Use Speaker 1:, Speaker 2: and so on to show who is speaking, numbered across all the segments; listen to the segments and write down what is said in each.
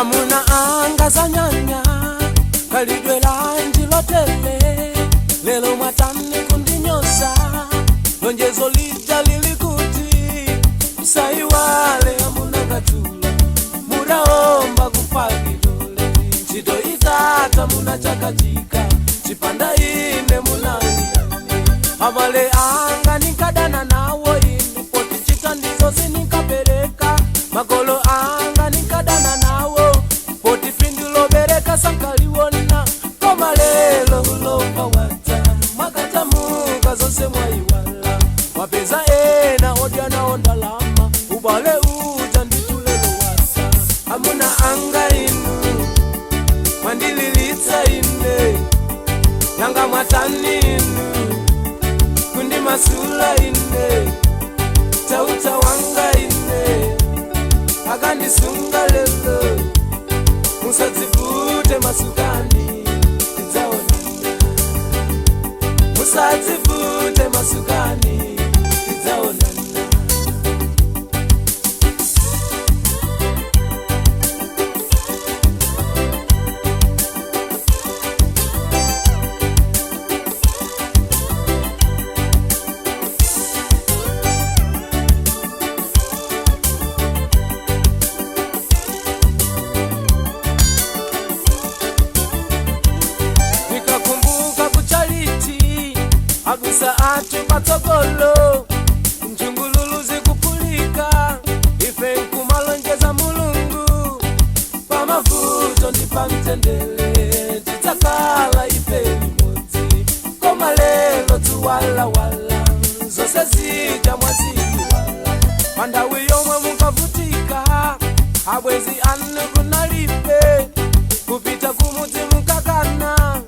Speaker 1: amuna anga zanyanya kalidwe lanji lotele lelo mwatani kundinyosa lonjezo lija lilikuti msaiwale amuna katula muraomba kufagilole chito itata muna chakachika chipanda ine munaliane amale anga nikadana nawo ine poti chitandizo sinikapeleka makolo anga nikadana nawo poti pindulo bereka sankaliwona koma lelo ulova wata makatamuka zose mwaiwala wapeza ena odiana ondalama ubale uja nditulelo wata amuna anga inu mandililitsa ine nanga mwatani inu kundi masula ine tauta wanga ine akandisunga lelo musadzivute masukani tidzaonana musadzivute masukani tidzaonana agusa atu patogolo mchungululu zikupulika ife nkumalonjeza mulungu pamavuto ndipamtendele titakala ife limodzi koma lelo tuwala wala zose zija mwaziwala mandawi yomwe mukavutika abwezi anu kunalipe kupita kumudzi mukakana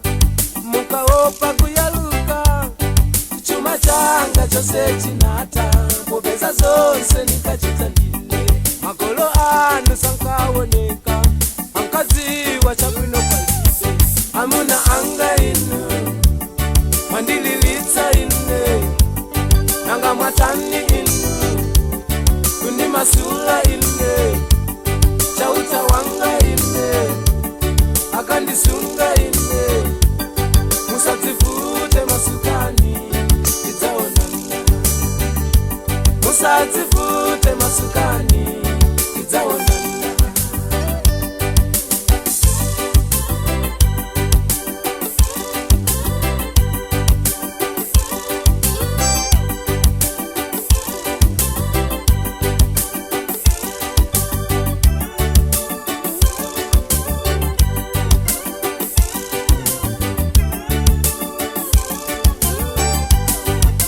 Speaker 1: mukaopa changa chose chinata popeza zonse nikachitandile makolo anu sankaoneka ankadziwa chabwino palise amuna anga inu mandililitsa ine nanga mwatani inu kundi masula ine chauta wanga ine akandisunga ine musadzivute masukani musadzivute masukani tidzaonana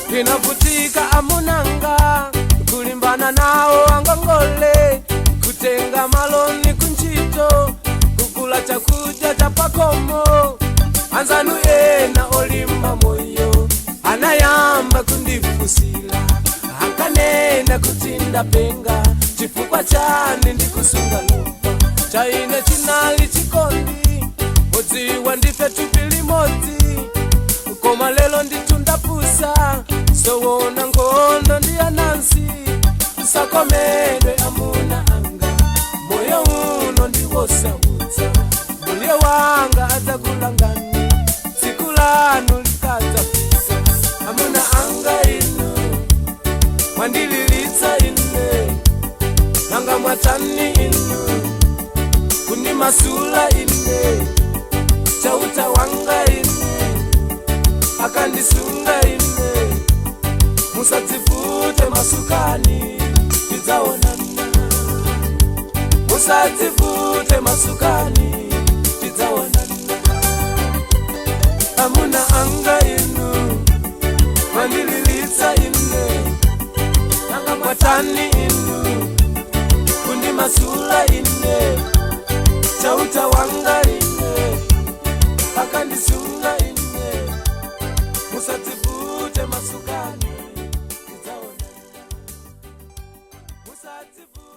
Speaker 1: kinavutika amunanga kulimbana nao angongole kutenga maloni kunchito kukula chakuja chapakomo anzanu ena olimba moyo anayamba kundifusila ankanena kutinda penga chifukwa chani ndikusunga lupa chaine chinali chikondi modziwa ndife tupili modzi koma lelo nditundapusa sowona ngondo ndiyanansi sakomedwe amuna anga moyo uno ndiwosawudza mulye wanga adzakulangani tsiku lanu likadzapisa amuna anga inu mwandililitsa ine nanga mwatani inu kundi masula ine chauta wanga ine akandisunga ine musadzivute masukani tidzaonana musadzivute masukani tidzaonana amuna anga inu mandililitsa ine nanga mwatani inu kundi masula ine chauta wanga ine akandisunga ine musadzivute masukani tidzaonana musadzivute